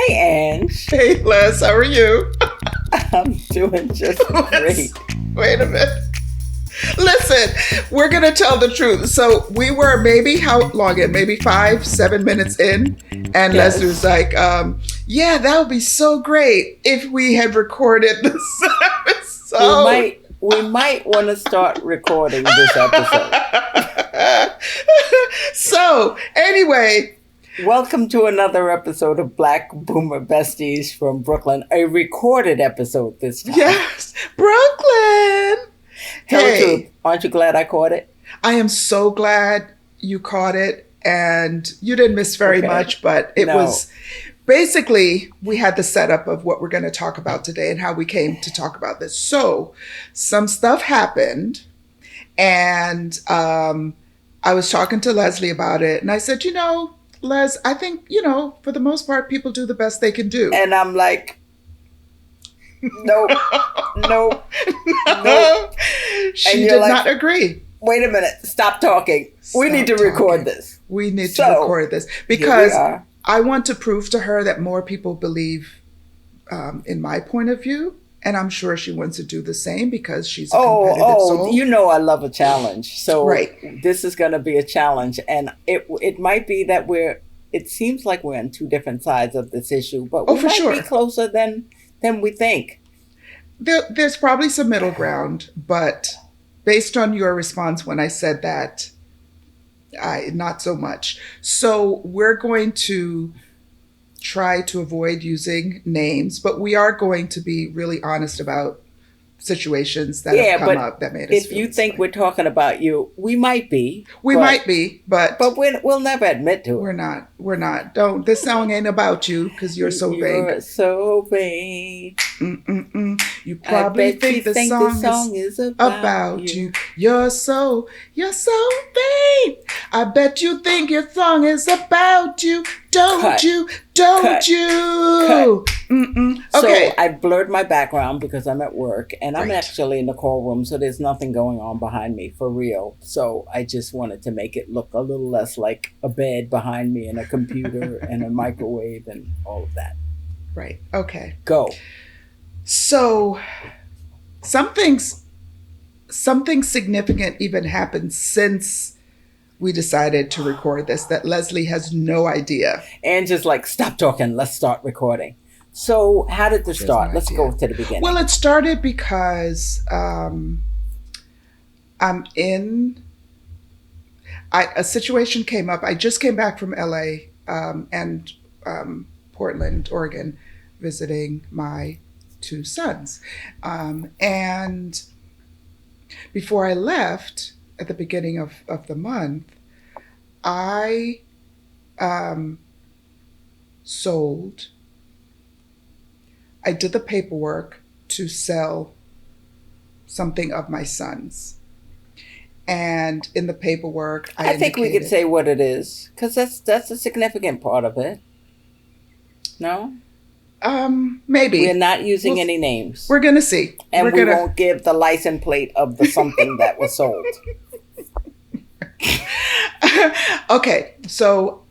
Hey, Ange. Hey, Les, how are you? I'm doing just great. Wait a minute. Listen, we're going to tell the truth. So we were maybe how long in? Maybe 5-7 minutes in. And Yes. Leslie was like, yeah, that would be so great if we had recorded this episode. We might want to start recording this episode. So, anyway. Welcome to another episode of Black Boomer Besties from Brooklyn. A recorded episode this time. Yes, Brooklyn. Tell the truth. Aren't you glad I caught it? I am so glad you caught it, and you didn't miss very much, but it was basically, we had the setup of what we're going to talk about today and how we came to talk about this. So some stuff happened, and I was talking to Leslie about it, and I said, Les, I think, for the most part, people do the best they can do. And I'm like, no. She did not agree. Wait a minute. Stop talking. We need to record this. We need to record this because I want to prove to her that more people believe in my point of view. And I'm sure she wants to do the same because she's a competitive soul. You know I love a challenge. So this is going to be a challenge. And it might be that it seems like we're on two different sides of this issue. But we might be closer than we think. There's probably some middle ground. But based on your response when I said that, not so much. So we're going to try to avoid using names, but we are going to be really honest about situations that have come up that made us if you think we're talking about you, we might be. But we'll never admit to it. We're not. Don't. This song ain't about you because you're so vain. You're so vain. You probably think the song is about you. You're so vain. I bet you think your song is about you. Don't you? Okay. So I blurred my background because I'm at work and I'm actually in the call room, so there's nothing going on behind me for real. So I just wanted to make it look a little less like a bed behind me and a computer and a microwave and all of that. Right. Okay. Go. So something significant even happened since we decided to record this that Leslie has no idea. And just like, stop talking, let's start recording. So how did this start? Let's go to the beginning. Well, it started because a situation came up. I just came back from LA and Portland, Oregon, visiting my two sons. And before I left, at the beginning of the month, I did the paperwork to sell something of my son's. And in the paperwork, I think we could say what it is, because that's a significant part of it. No? Maybe. We're not using any names. We're going to see. And we won't give the license plate of the something that was sold. Okay, so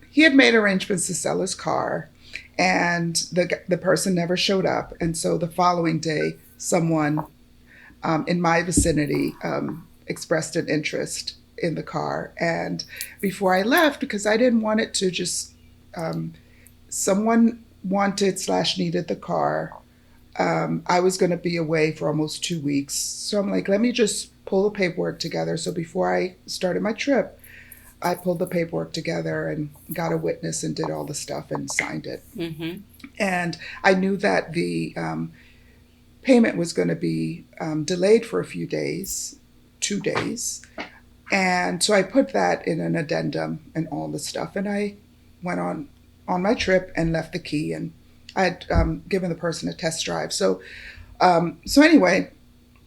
he had made arrangements to sell his car, and the person never showed up. And so the following day, someone in my vicinity expressed an interest in the car. And before I left, because I didn't want it to just, someone wanted/needed the car. I was going to be away for almost 2 weeks. So I'm like, let me just pull the paperwork together. So before I started my trip, I pulled the paperwork together and got a witness and did all the stuff and signed it. Mm-hmm. And I knew that the payment was going to be delayed for a few days, 2 days. And so I put that in an addendum and all the stuff. And I went on my trip and left the key, and I had given the person a test drive. So anyway,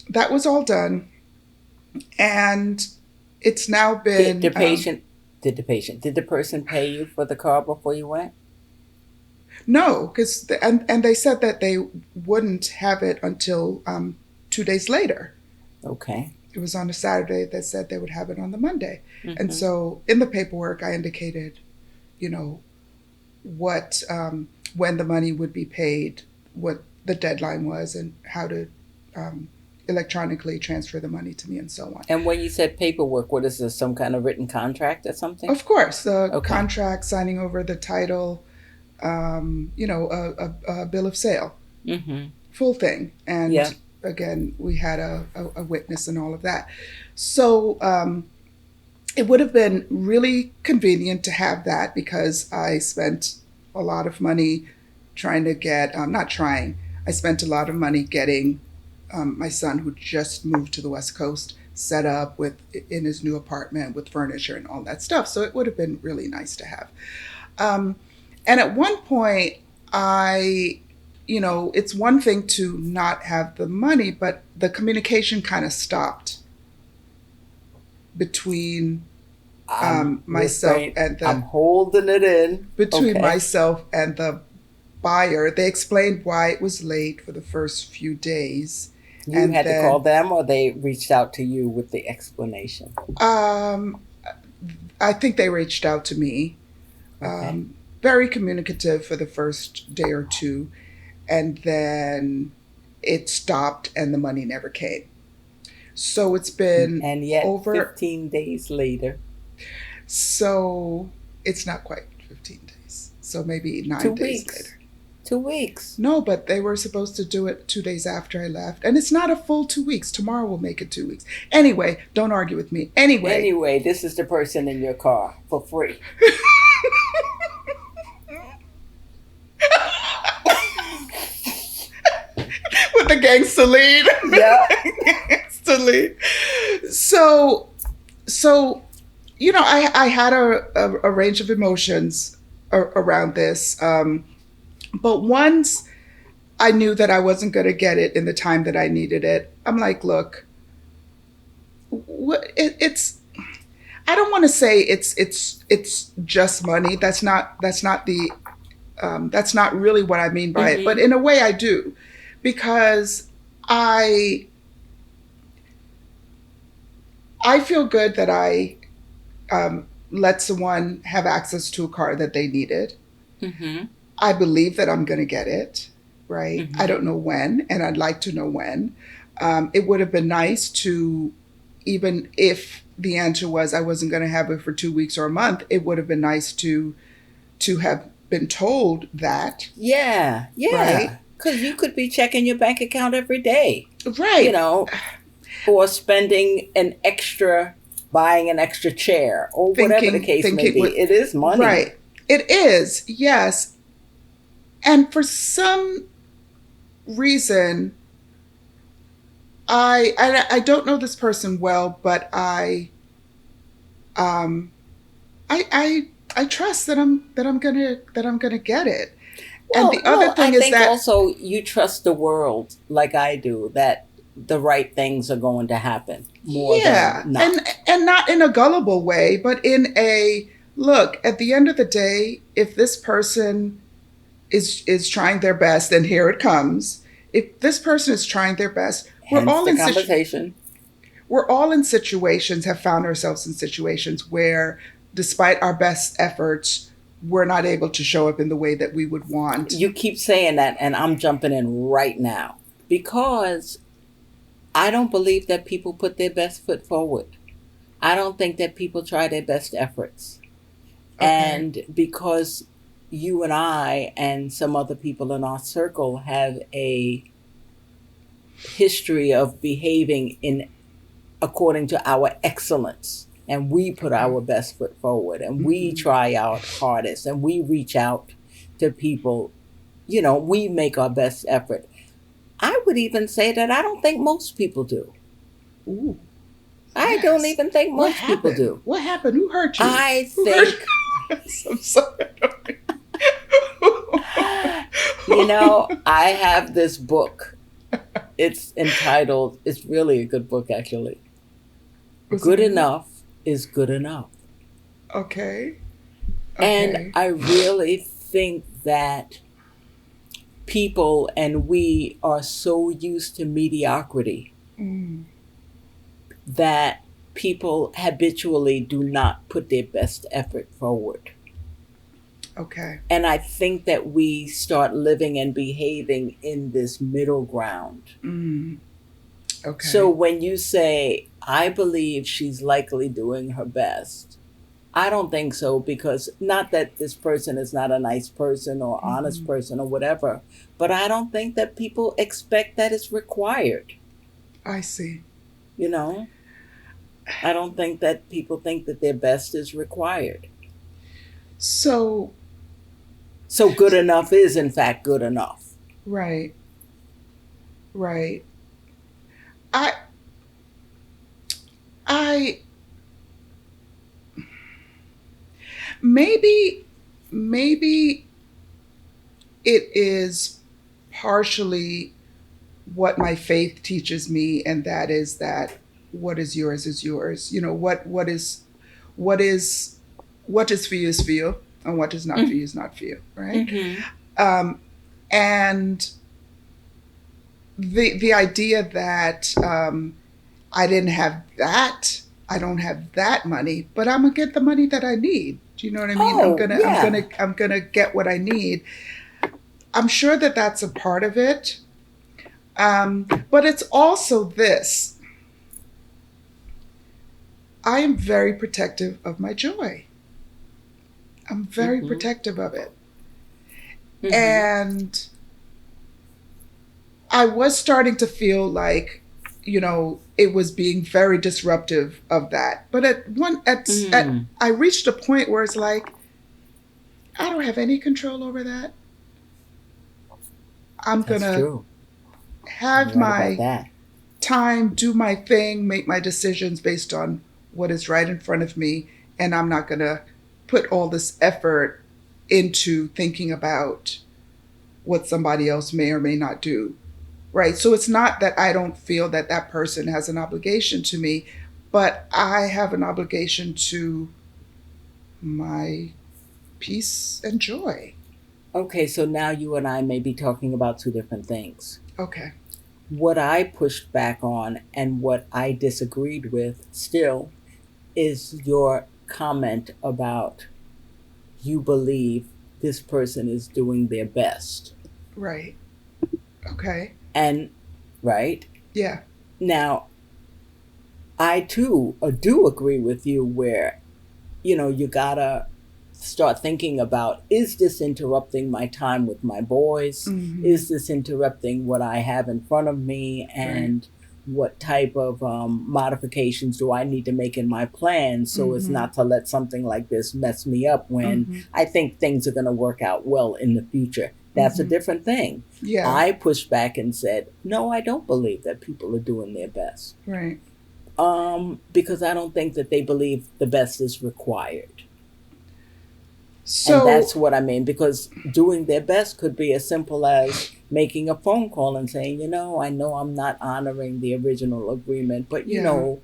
that was all done, and it's now been. Did the person pay you for the car before you went? No, because and they said that they wouldn't have it until 2 days later. Okay. It was on a Saturday. They said they would have it on the Monday, and so in the paperwork I indicated, what when the money would be paid, what the deadline was, and how to electronically transfer the money to me, and so on. And when you said paperwork, what is this? Some kind of written contract or something? Of course, the Okay. contract, signing over the title, a bill of sale, Mm-hmm. full thing. And Yeah. again, we had a witness and all of that. So it would have been really convenient to have that, because I spent a lot of money trying to get, I spent a lot of money getting my son, who just moved to the West Coast, set up in his new apartment with furniture and all that stuff. So it would have been really nice to have. And at one point, it's one thing to not have the money, but the communication kind of stopped between myself and I'm holding it in. between Okay. myself and the buyer. They explained why it was late for the first few days. You and had then, to call them, or they reached out to you with the explanation? I think they reached out to me. Okay. Very communicative for the first day or two, and then it stopped and the money never came. So it's been And yet, over 15 days later. So it's not quite 15 days. So maybe 9 2 days weeks. later. 2 weeks. No, but they were supposed to do it 2 days after I left. And it's not a full 2 weeks. Tomorrow will make it 2 weeks. Anyway, don't argue with me. Anyway, this is the person in your car for free. With the gangster lead. Yeah. Gangster lead. So I had a range of emotions around this. But once I knew that I wasn't going to get it in the time that I needed it, I'm like, look, I don't want to say it's just money. That's not really what I mean by it. But in a way, I do, because I feel good that I let someone have access to a car that they needed. Mm-hmm. I believe that I'm going to get it, right? Mm-hmm. I don't know when, and I'd like to know when. It would have been nice to, even if the answer was I wasn't going to have it for 2 weeks or a month, it would have been nice to have been told that. Yeah. Right? Because you could be checking your bank account every day. Right. Or buying an extra chair, or whatever the case may be. It is money. Right. It is, yes. And for some reason, I don't know this person well, but I trust that I'm gonna get it. Well, and the other thing I is think that also you trust the world like I do, that the right things are going to happen more than not. and not in a gullible way, but in a look. At the end of the day, if this person is trying their best, and here it comes. If this person is trying their best, we're all in situations, have found ourselves in situations where, despite our best efforts, we're not able to show up in the way that we would want. You keep saying that, and I'm jumping in right now, because I don't believe that people put their best foot forward. I don't think that people try their best efforts. Okay. And because you and I and some other people in our circle have a history of behaving according to our excellence, and we put our best foot forward, and we try our hardest, and we reach out to people, we make our best effort. I would even say that I don't think most people do. Ooh, I don't even think most people do. What happened? Who hurt you? I think I'm sorry. I have this book. It's entitled, it's really a good book, actually. Good enough is good enough. Okay. And I really think that people and we are so used to mediocrity that people habitually do not put their best effort forward. Okay. And I think that we start living and behaving in this middle ground. Mm. Okay. So when you say, I believe she's likely doing her best, I don't think so, because not that this person is not a nice person or honest person or whatever, but I don't think that people expect that it's required. I see. You know, I don't think that people think that their best is required. So good enough is in fact good enough. right, right. I I maybe it is partially what my faith teaches me, and that is that what is yours is yours. You know, what is what is for you is for you, and what is not for you is not for you, right? Mm-hmm. And the idea that I didn't have that, I don't have that money, but I'm gonna get the money that I need. Do you know what I mean? Oh, yeah. I'm gonna get what I need. I'm sure that that's a part of it, but it's also this. I am very protective of my joy. I'm very protective of it. And I was starting to feel like, you know, it was being very disruptive of that. But I reached a point where it's like, I don't have any control over that. I'm going to have my time, do my thing, make my decisions based on what is right in front of me. And I'm not going to put all this effort into thinking about what somebody else may or may not do. Right. So it's not that I don't feel that that person has an obligation to me, but I have an obligation to my peace and joy. Okay, so now you and I may be talking about two different things. Okay. What I pushed back on and what I disagreed with still is your comment about you believe this person is doing their best. Right. Okay. And, right? Yeah. Now, I too do agree with you where, you know, you gotta start thinking about, is this interrupting my time with my boys? Is this interrupting what I have in front of me? And what type of modifications do I need to make in my plan so as not to let something like this mess me up when I think things are going to work out well in the future? That's a different thing. Yeah. I pushed back and said, no, I don't believe that people are doing their best. Right. Because I don't think that they believe the best is required. So, and that's what I mean, because doing their best could be as simple as making a phone call and saying, you know I'm not honoring the original agreement, but you know,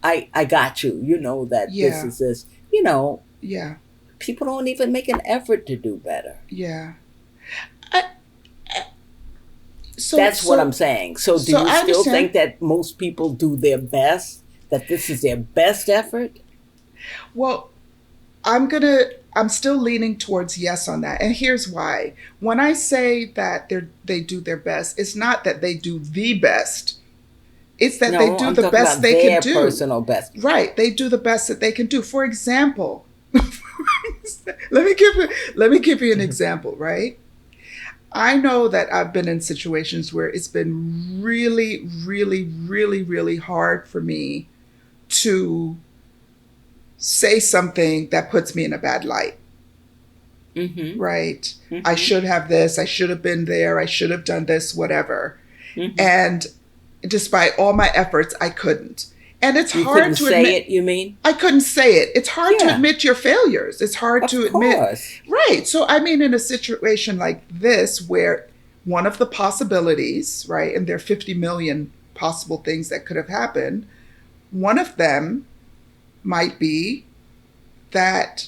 I got you. You know that this is this. You know, people don't even make an effort to do better. Yeah. That's what I'm saying. So do you still think that most people do their best, that this is their best effort? Well, I'm still leaning towards yes on that. And here's why. When I say that they do their best, it's not that they do the best. It's that they do the best they can do. Their personal best. Right. They do the best that they can do. For example, let me give you an example, right? I know that I've been in situations where it's been really, really, really, really hard for me to say something that puts me in a bad light. Right? I should have this. I should have been there. I should have done this, whatever. And despite all my efforts, I couldn't. And it's hard to admit. Say it, you mean? I couldn't say it. It's hard to admit your failures. It's hard to admit. Right. So, I mean, in a situation like this, where one of the possibilities, right, and there are 50 million possible things that could have happened, one of them might be that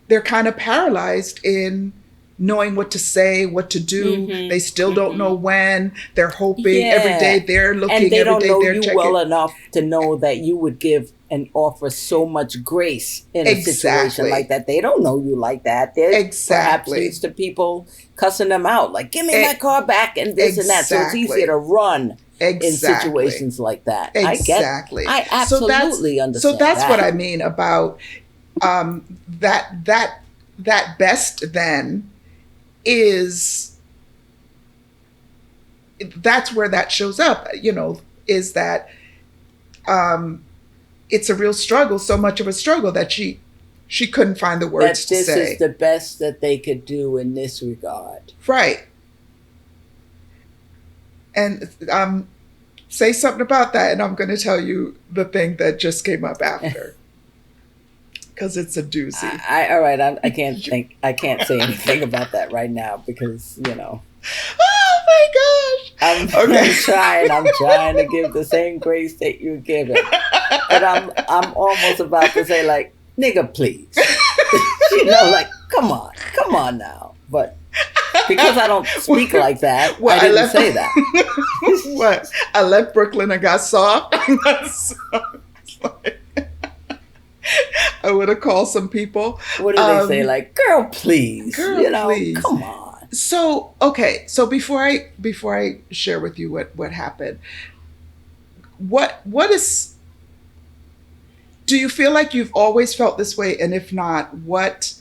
they're kind of paralyzed in knowing what to say, what to do. They still don't know when. They're hoping every day. They're looking and they every don't day. know They're you checking well enough to know that you would give and offer so much grace in a situation Exactly. like that. They don't know you like that. They're perhaps Exactly. used to people cussing them out, like, give me my car back and this and that. So it's Exactly. easier to run in Exactly. situations like that. Exactly. I absolutely understand. So that's what I mean about that best then is, that's where that shows up, is that it's a real struggle, so much of a struggle that she couldn't find the words to say. This is the best that they could do in this regard. Right. And say something about that, and I'm going to tell you the thing that just came up after, because it's a doozy. All right, I can't say anything about that right now because Oh my gosh! I'm trying to give the same grace that you're giving, but I'm almost about to say, like, nigga, please, like, come on now, but. Because I don't speak like that, I didn't say that. What? I left Brooklyn and got soft? I would have called some people. What do they say? Like, girl, please. Please. Come on. So, okay. So before I share with you what happened, what is... Do you feel like you've always felt this way? And if not, what...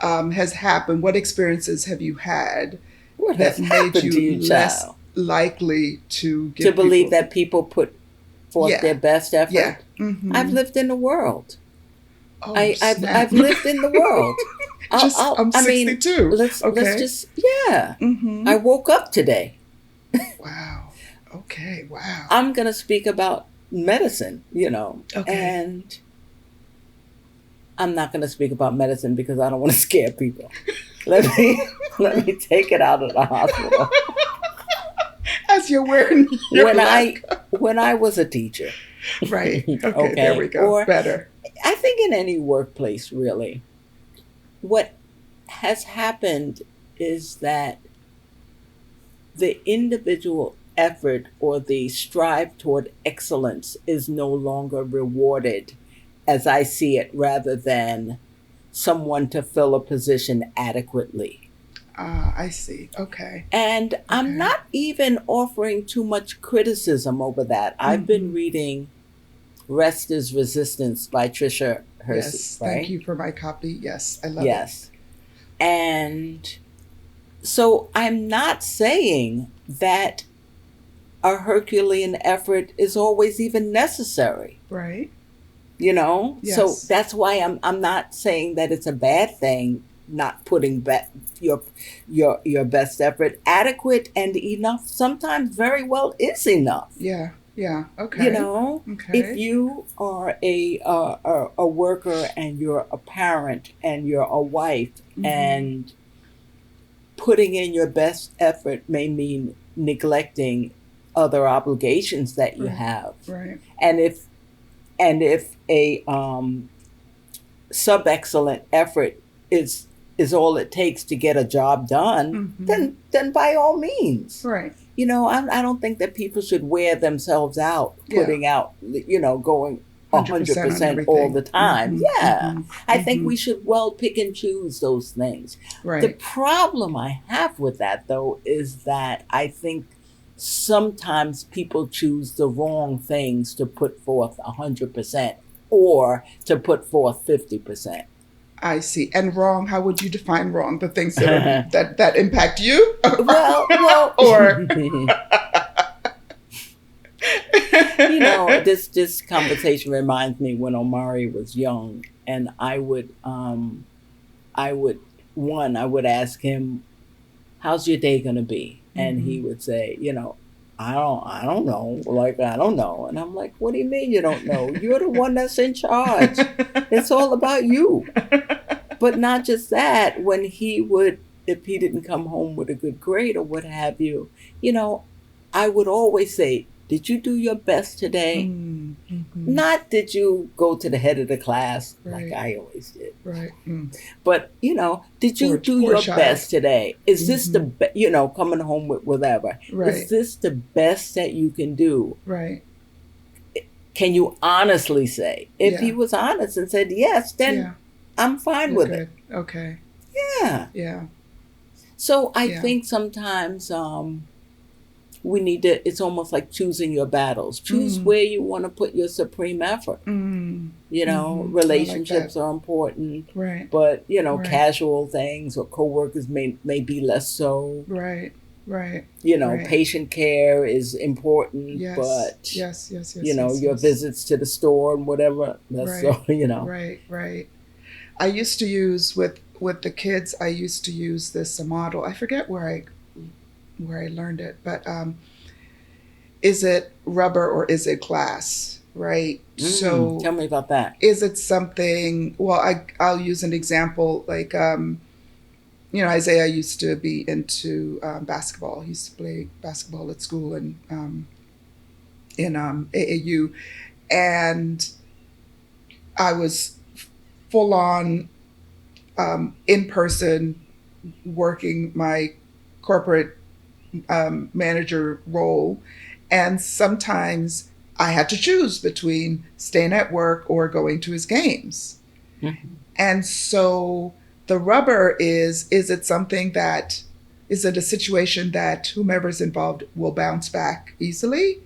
has happened? What experiences have you had that made you less likely to believe that people put forth their best effort? Yeah. Mm-hmm. I've lived in the world. Oh, I've lived in the world. I'm 62. Let's just Mm-hmm. I woke up today. Wow. Okay. Wow. I'm gonna speak about medicine, Okay. and I'm not going to speak about medicine because I don't want to scare people. Let me take it out of the hospital. As you're wearing your when I was a teacher. Right. Okay. There we go. Or, better. I think in any workplace, really, what has happened is that the individual effort or the strive toward excellence is no longer rewarded, as I see it, rather than someone to fill a position adequately. I see. Okay. And I'm not even offering too much criticism over that. I've been reading Rest is Resistance by Tricia Hersey. Yes, right? Thank you for my copy. Yes, I love it. Yes. And so I'm not saying that a Herculean effort is always even necessary. Right. Yes. So that's why I'm not saying that it's a bad thing not putting your best effort. Adequate and enough sometimes very well is enough. Yeah. Okay. Okay. If you are a worker and you're a parent and you're a wife, and putting in your best effort may mean neglecting other obligations that you have. Right. And if a sub-excellent effort is all it takes to get a job done, then by all means. Right. I don't think that people should wear themselves out, putting out, going 100% all the time. I think we should pick and choose those things. Right. The problem I have with that, though, is that I think sometimes people choose the wrong things to put forth 100% or to put forth 50%. I see. And wrong, how would you define wrong? The things that impact you? well, or this conversation reminds me when Omari was young, and I would ask him, how's your day going to be? And he would say, I don't know. Like, I don't know. And I'm like, what do you mean you don't know? You're the one that's in charge. It's all about you. But not just that, if he didn't come home with a good grade or what have you, I would always say, did you do your best today? Not did you go to the head of the class like I always did. Right. But, did you do your best today? Is this the coming home with whatever? Right. Is this the best that you can do? Right. can you honestly say? If he was honest and said yes, then I'm fine with it. Okay. Yeah. Yeah. So I think sometimes we need to, it's almost like choosing your battles. Choose where you want to put your supreme effort. You know, relationships are important. Right. But, you know, casual things or coworkers may be less so. Right. You know, patient care is important, but you know, your visits to the store and whatever, that's so, you know. Right. I used to use with the kids, I used to use this model. I forget where I learned it, but is it rubber or is it glass, right? So tell me about that. Is it something, well, I'll use an example, like you know, Isaiah used to be into basketball. He used to play basketball at school and in AAU. And I was full on in person working my corporate manager role. And sometimes I had to choose between staying at work or going to his games. And so the rubber is it something that, is it a situation that whomever's involved will bounce back easily?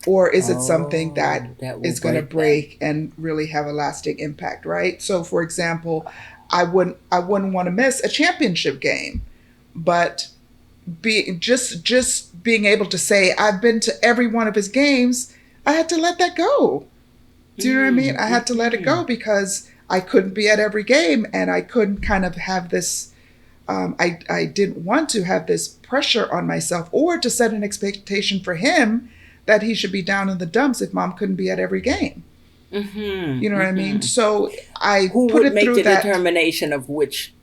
Or is it something that is going to break and really have a lasting impact, right? So for example, I wouldn't want to miss a championship game, but just being able to say, I've been to every one of his games, I had to let that go. Do you know what I mean? I had to let it go because I couldn't be at every game, and I couldn't kind of have this, I didn't want to have this pressure on myself or to set an expectation for him that he should be down in the dumps if mom couldn't be at every game. You know what I mean? So I Who put would it make through the that determination of which,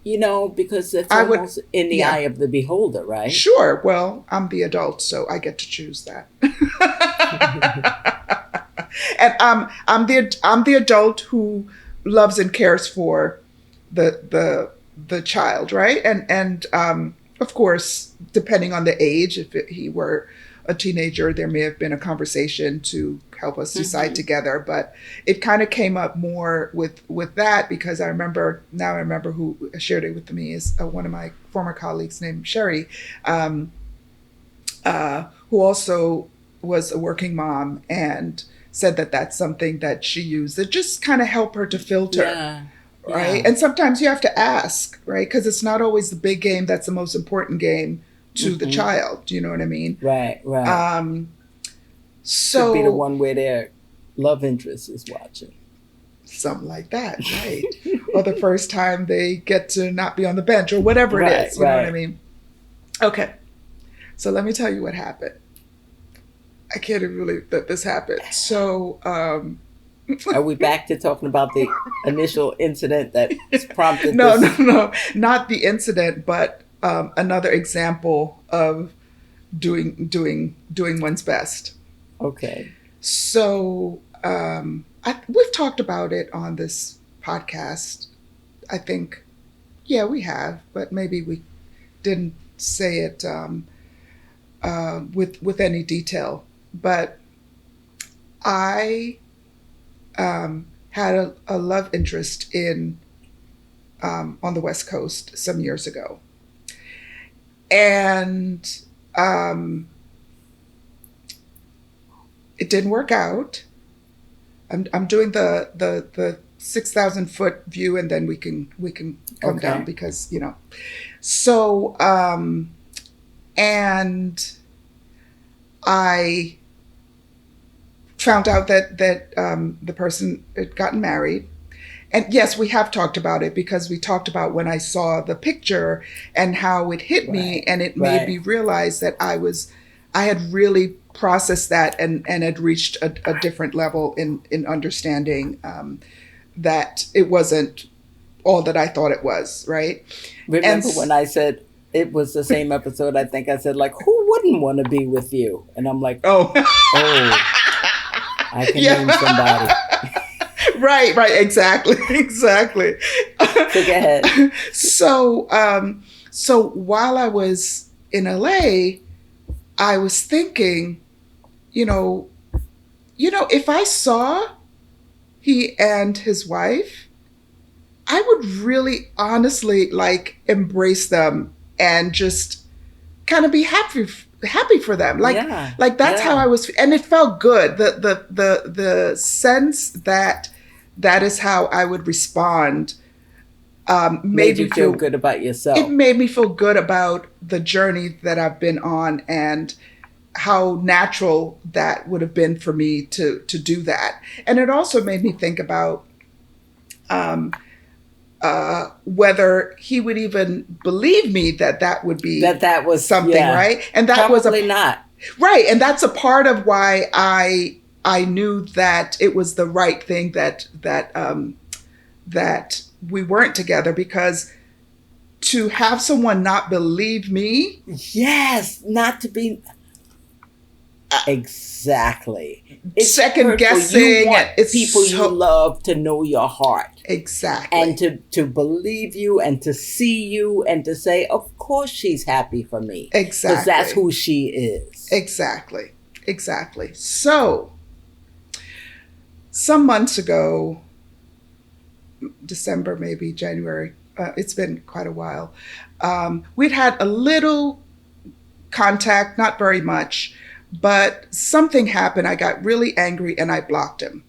you know, because it's almost in the eye of the beholder, right? Sure. Well, I'm the adult, so I get to choose that. And I'm the adult who loves and cares for the child, right? And of course, depending on the age, if he were a teenager, there may have been a conversation to help us decide together. But it kind of came up more with that because I remember who shared it with me is one of my former colleagues named Sherry, who also was a working mom and said that that's something that she used that just kind of help her to filter. Right. And sometimes you have to ask, right? Because it's not always the big game that's the most important game to the child. Do you know what I mean? Right. So could be the one where their love interest is watching. Something like that, right? Or the first time they get to not be on the bench or whatever it is. You know what I mean? Okay. So let me tell you what happened. I can't even believe that this happened. So are we back to talking about the initial incident that prompted No, not the incident, but another example of doing one's best. Okay. So we've talked about it on this podcast. I think, yeah, we have, but maybe we didn't say it with any detail. But I had a love interest in on the West Coast some years ago, and it didn't work out. I'm doing the 6,000 foot view, and then we can come down because you know. So and I found out that the person had gotten married. And yes, we have talked about it because we talked about when I saw the picture and how it hit me, and it made me realize that I had really processed that and had reached a different level in understanding that it wasn't all that I thought it was, right? Remember when I said it was the same episode, I think I said, like, who wouldn't want to be with you? And I'm like, oh. I can name somebody. Right, exactly. So go ahead. So while I was in LA, I was thinking, you know, if I saw he and his wife, I would really honestly like embrace them and just kind of be happy for them. Like that's how I was, and it felt good. The sense that that is how I would respond made you feel good about yourself. It made me feel good about the journey that I've been on and how natural that would have been for me to do that. And it also made me think about whether he would even believe me that would be that was something, right? And that probably was not right. And that's a part of why I knew that it was the right thing that we weren't together, because to have someone not believe me, not to be exactly. It's second guessing. You want people you love to know your heart. Exactly. And to believe you and to see you and to say, of course she's happy for me. Exactly. Because that's who she is. Exactly. So, some months ago, December, maybe January, it's been quite a while, we'd had a little contact, not very much, but something happened. I got really angry and I blocked him.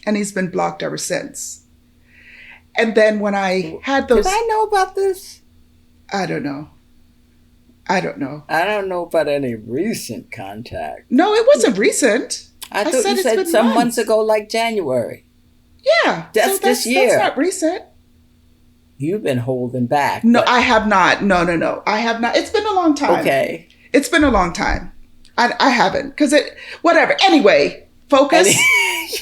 And he's been blocked ever since. And then when I had those... Did I know about this? I don't know. I don't know about any recent contact. No, it wasn't recent. I thought you said some months ago, like January. Yeah. That's this year. That's not recent. You've been holding back. No, I have not. No. I have not. It's been a long time. Okay. It's been a long time. I haven't. Because whatever. Anyway, focus.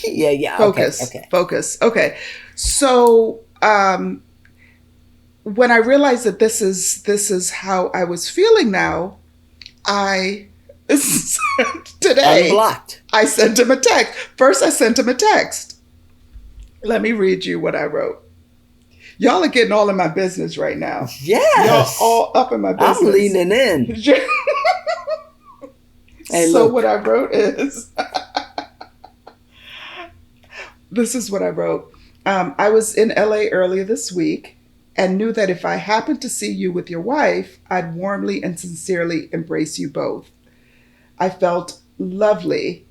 Yeah. Focus. Okay. Focus. Okay. So when I realized that this is how I was feeling now, today unblocked. I sent him a text. First, I sent him a text. Let me read you what I wrote. Y'all are getting all in my business right now. Yes. Y'all all up in my business. I'm leaning in. So what I wrote is, this is what I wrote. I was in LA earlier this week and knew that if I happened to see you with your wife, I'd warmly and sincerely embrace you both. I felt lovely.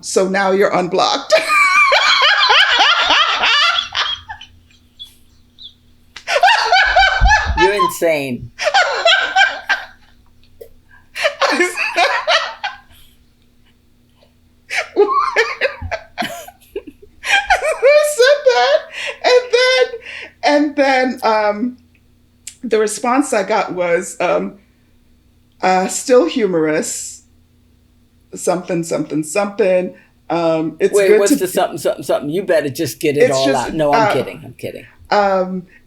So now you're unblocked. You're insane. And then the response I got was still humorous. Something. It's what's good the something? You better just get it all out. No, I'm kidding.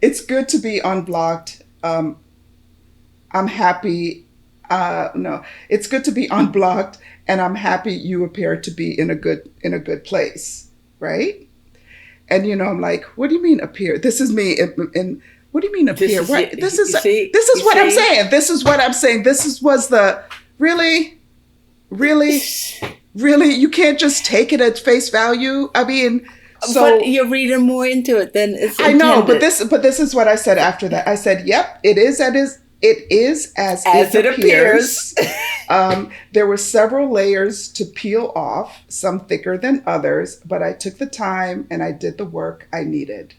It's good to be unblocked. I'm happy. No, it's good to be unblocked, and I'm happy you appear to be in a good place, right? And I'm like, what do you mean appear? This is me. And what do you mean appear? This is what I'm saying. This was the really. You can't just take it at face value. I mean, so but you're reading more into it than it's intended. I know, but this is what I said after that. I said, "Yep, it is as it appears." There were several layers to peel off, some thicker than others, but I took the time and I did the work I needed.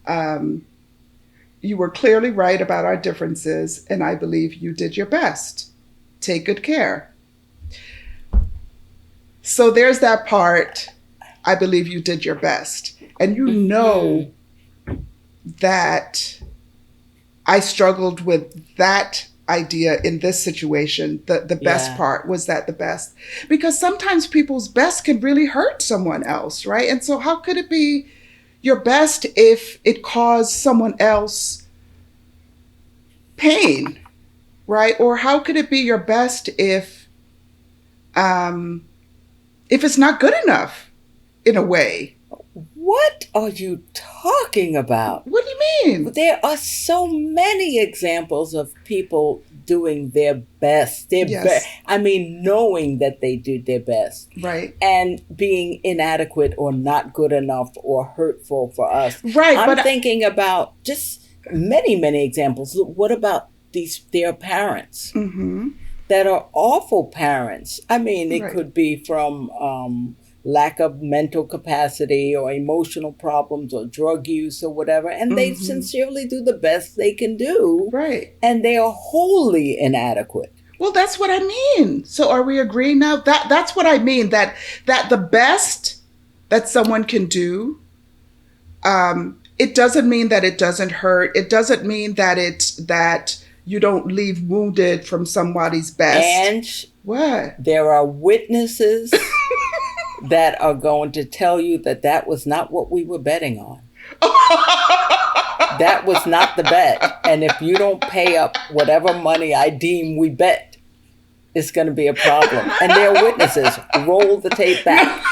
You were clearly right about our differences, and I believe you did your best. Take good care. So there's that part. I believe you did your best. And that I struggled with that idea in this situation. The best part was that the best. Because sometimes people's best can really hurt someone else, right? And so how could it be your best if it caused someone else pain, right? Or how could it be your best if it's not good enough in a way? What are you talking about? What do you mean? There are so many examples of people doing their best. Yes. I mean, knowing that they do their best. Right. And being inadequate or not good enough or hurtful for us. Right. I'm thinking about just many, many examples. What about their parents that are awful parents? I mean, it could be from lack of mental capacity or emotional problems or drug use or whatever. And they sincerely do the best they can do. Right. And they are wholly inadequate. Well, that's what I mean. So are we agreeing now? That's what I mean, that the best that someone can do, it doesn't mean that it doesn't hurt. It doesn't mean that you don't leave wounded from somebody's best. And what? There are witnesses that are going to tell you that was not what we were betting on. That was not the bet. And if you don't pay up whatever money I deem we bet, it's going to be a problem. And there are witnesses. Roll the tape back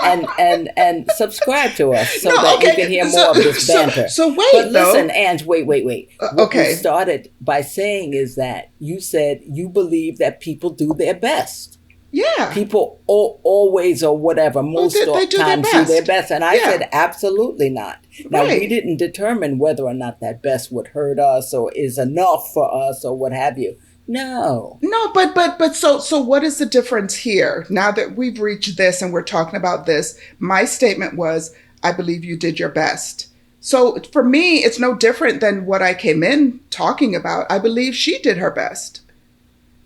and subscribe to us so that you can hear more of this banter. So wait, but listen, Ange, wait. What okay. you started by saying is that you said you believe that people do their best. Yeah. People always or whatever, most times do their best. And I said, absolutely not. Now, we didn't determine whether or not that best would hurt us or is enough for us or what have you. No, but so what is the difference here? Now that we've reached this and we're talking about this, my statement was, I believe you did your best. So for me, it's no different than what I came in talking about. I believe she did her best.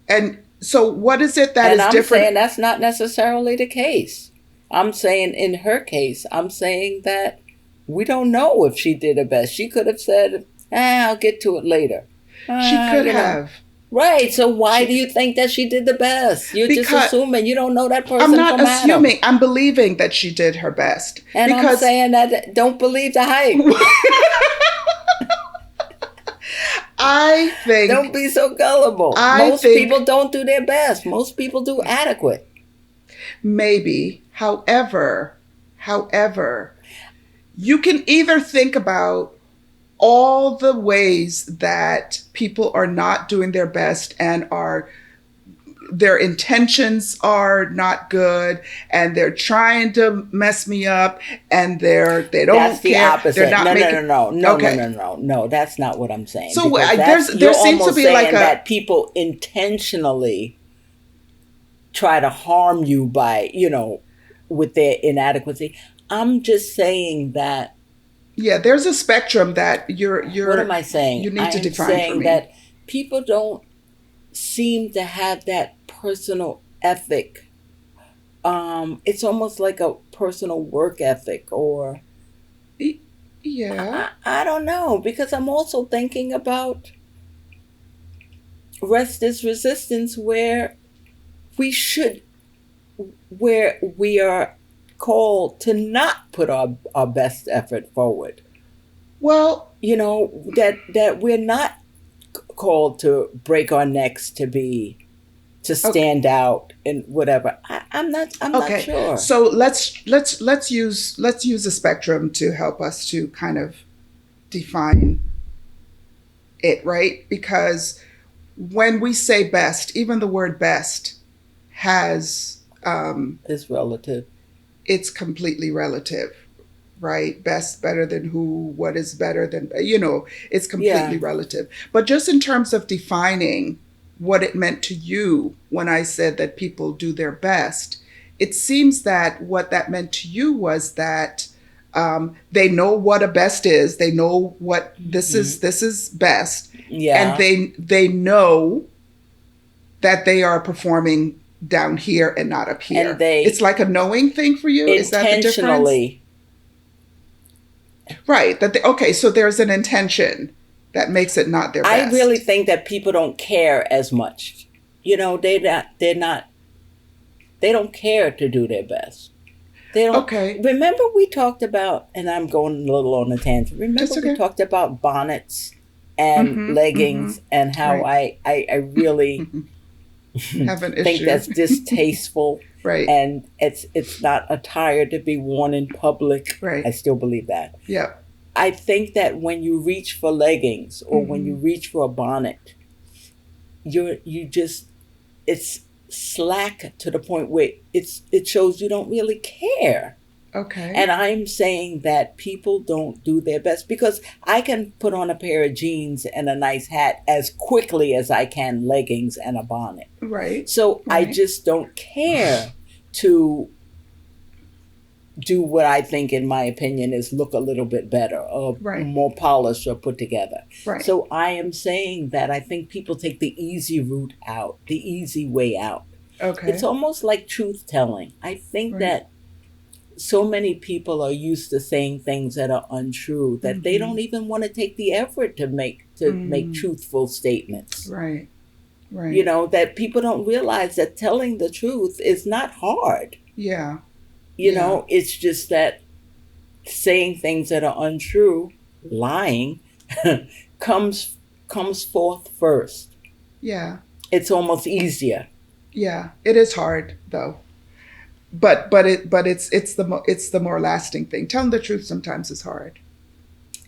And so what is it that is different? And I'm saying that's not necessarily the case. I'm saying in her case, I'm saying that we don't know if she did her best. She could have said, I'll get to it later. She could have. Right. So why do you think that she did the best? You're just assuming. You don't know that person. I'm not assuming. I'm believing that she did her best. And I'm saying that don't believe the hype. I think... Don't be so gullible. Most people don't do their best. Most people do adequate. Maybe. However, you can either think about all the ways that people are not doing their best and their intentions are not good and they're trying to mess me up and they don't care. That's the opposite. They're not No, that's not what I'm saying. So there seems to be like that people intentionally try to harm you by, with their inadequacy. I'm just saying that. Yeah, there's a spectrum that you're. What am I saying? You need to define for me. I'm saying that people don't seem to have that personal ethic. It's almost like a personal work ethic, or. Yeah. I don't know, because I'm also thinking about rest is resistance, where we are called to not put our best effort forward. Well, that we're not called to break our necks to stand out and whatever. I'm not sure. So let's use a spectrum to help us to kind of define it, right? Because when we say best, even the word best has is relative. It's completely relative, right? Best, better than who, what is better than, it's completely relative. But just in terms of defining what it meant to you when I said that people do their best, it seems that what that meant to you was that they know what a best is. They know what this is best. Yeah. And they know that they are performing down here and not up here. And it's like a knowing thing for you? Is that the difference? Right. So there's an intention that makes it not their best. I really think that people don't care as much. They don't care to do their best. They don't. Okay. Remember we talked about, and I'm going a little on a tangent. Remember we talked about bonnets and leggings and how I really have an think issue. That's distasteful. Right. And it's not attire to be worn in public. Right. I still believe that. Yeah. I think that when you reach for leggings or when you reach for a bonnet, you just, it's slack to the point where it shows you don't really care. Okay. And I'm saying that people don't do their best, because I can put on a pair of jeans and a nice hat as quickly as I can leggings and a bonnet. Right. So I Right. just don't care to do what I think, in my opinion, is look a little bit better or Right. more polished or put together. Right. So I am saying that I think people take the easy route out, the easy way out. Okay. It's almost like truth telling. I think Right. that so many people are used to saying things that are untrue that they don't even want to take the effort to make truthful statements. Right. Right. You know, that people don't realize that telling the truth is not hard. Yeah. You know, it's just that saying things that are untrue, lying, comes forth first. Yeah. It's almost easier. Yeah. It is hard though. But it's the more lasting thing. Telling the truth sometimes is hard.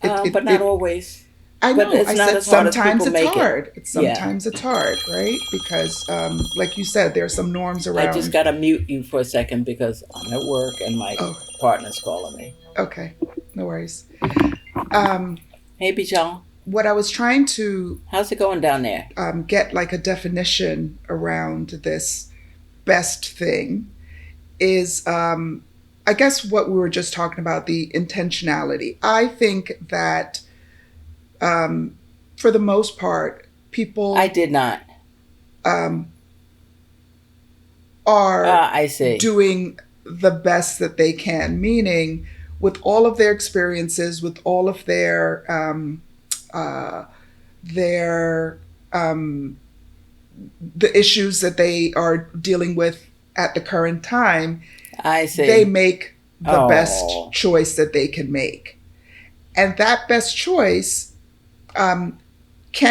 But not always. I know. But it's I not said as hard as sometimes people it's make it. hard. Sometimes it's hard, right? Because, like you said, there are some norms around. I just got to mute you for a second because I'm at work and my partner's calling me. Okay, no worries. Hey, Bijan. What I was trying to How's it going down there? get like a definition around this best thing is, I guess what we were just talking about, the intentionality. I think that for the most part, people I did not. are I see. doing the best that they can, meaning with all of their experiences, with all of their the issues that they are dealing with at the current time, I see. they make the best choice that they can make. And that best choice can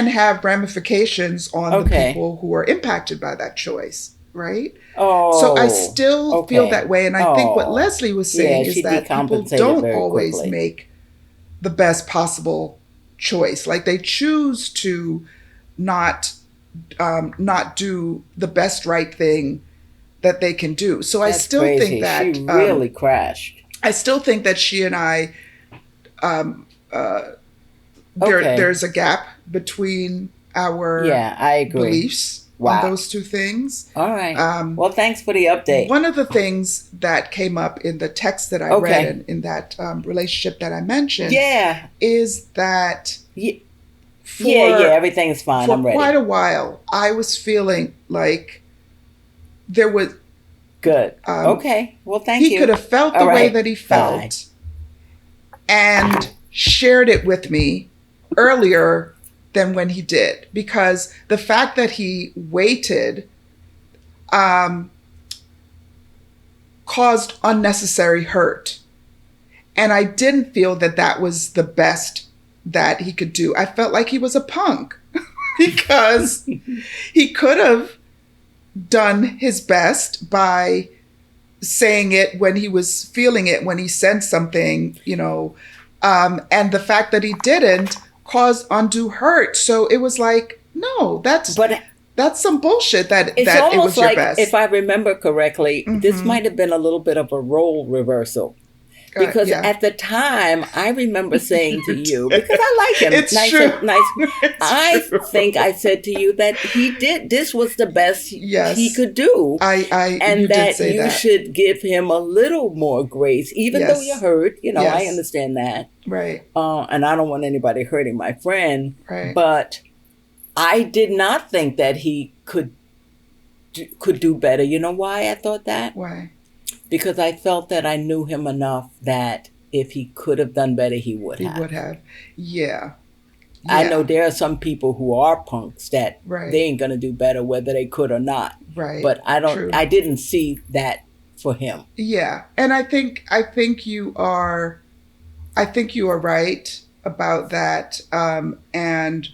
have ramifications on the people who are impacted by that choice, right? So I still feel that way. And I think what Leslie was saying is that people don't always make the best possible choice. Like they choose to not do the best right thing that they can do. So I still think that she really crashed. I still think that she and I, there's a gap between our I agree. beliefs on those two things. All right. Well, thanks for the update. One of the things that came up in the text that I read in that relationship that I mentioned is that everything's fine. I'm ready. For quite a while, I was feeling like there was... Good. Okay. Well, thank you. He could have felt the way that he felt and shared it with me earlier than when he did. Because the fact that he waited caused unnecessary hurt. And I didn't feel that that was the best that he could do. I felt like he was a punk because he could have done his best by saying it when he was feeling it, when he sensed something, you know, and the fact that he didn't caused undue hurt. So it was like, no, that's some bullshit that it was your best. If I remember correctly, this might have been a little bit of a role reversal. Because at the time, I remember saying to you, because I like him, it's true. I think I said to you that this was the best he could do. And that you should give him a little more grace, even though you're hurt. You know, I understand that. Right. And I don't want anybody hurting my friend. Right. But I did not think that he could do better. You know why I thought that? Why? Because I felt that I knew him enough that if he could have done better, he would have. He would have. Yeah. I know there are some people who are punks that they ain't going to do better whether they could or not. Right. But I didn't see that for him. Yeah. And I think you are right about that. And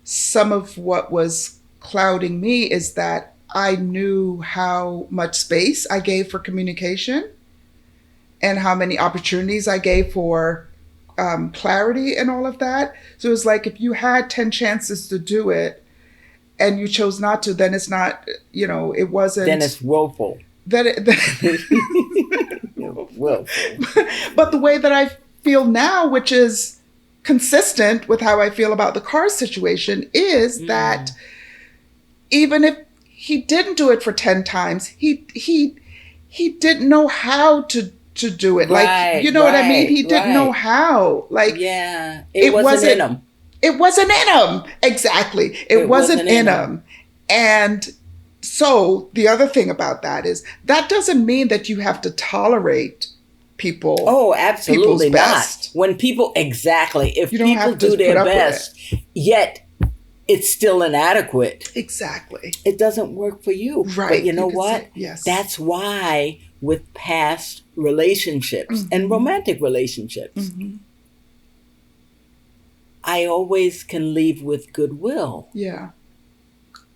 some of what was clouding me is that I knew how much space I gave for communication and how many opportunities I gave for clarity and all of that. So it was like if you had 10 chances to do it and you chose not to, then it's not, it wasn't. Then it's willful. Willful. But the way that I feel now, which is consistent with how I feel about the car situation, is that even if he didn't do it for 10 times, he didn't know how to do it. Like, you know what I mean? He didn't know how. Like, yeah, it wasn't in him. It wasn't in him. Exactly. It wasn't in him. And so the other thing about that is that doesn't mean that you have to tolerate people. Oh, absolutely not. Best. When people, if people do their best, yet it's still inadequate. Exactly. It doesn't work for you. Right. But you know what? Yes. That's why with past relationships and romantic relationships, I always can leave with goodwill. Yeah.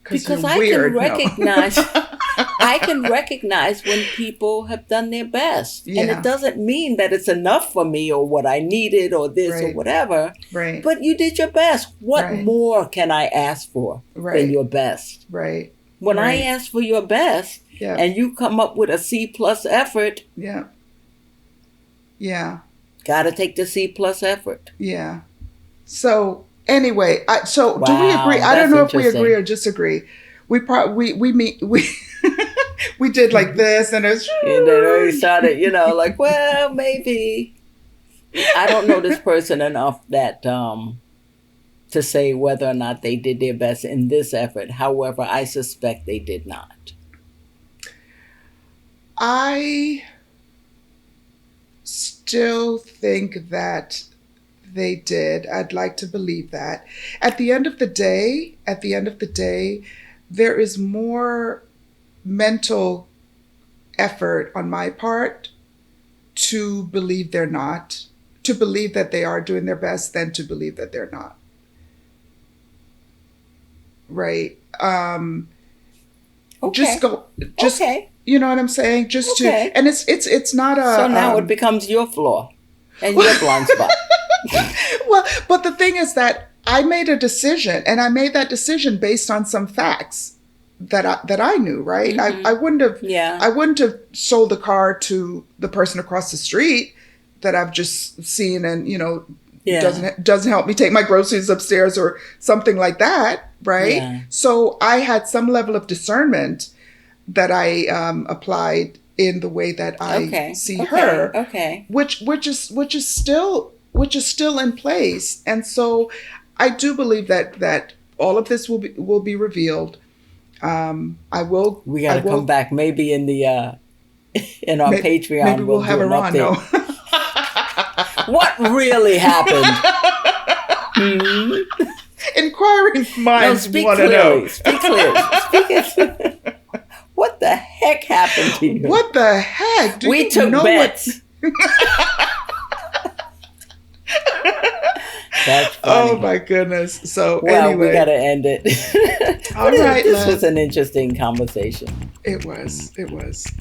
Because I can recognize I can recognize when people have done their best. Yeah. And it doesn't mean that it's enough for me or what I needed or this or whatever. Right. But you did your best. What more can I ask for than your best? Right. When I ask for your best and you come up with a C+ effort. Yeah. Yeah. Gotta take the C+ effort. Yeah. So anyway, do we agree? I don't know if we agree or disagree. We we did like this, and it's and then we started, like, well, maybe I don't know this person enough that to say whether or not they did their best in this effort. However, I suspect they did not. I still think that they did. I'd like to believe that. At the end of the day, there is more mental effort on my part to believe they're not, to believe that they are doing their best than to believe that they're not. Right. You know what I'm saying? And it's not a. So now it becomes your flaw and your blind spot. Well, but the thing is that I made a decision, and I made that decision based on some facts that I knew, right? I wouldn't have sold the car to the person across the street that I've just seen and, doesn't help me take my groceries upstairs or something like that, right? Yeah. So I had some level of discernment that I applied in the way that I see her, which is still in place. And so I do believe that all of this will be revealed. We got to come back maybe in the in our Patreon. Maybe we'll have her on. No. What really happened? Inquiring minds want to know. Speak clearly. What the heck happened to you? What the heck? We took bets. That's funny. Oh my goodness. So anyway, we gotta end it. All right. This was an interesting conversation. It was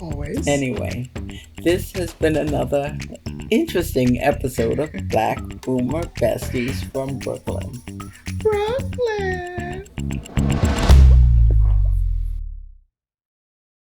always. Anyway, this has been another interesting episode of Black Boomer Besties from Brooklyn.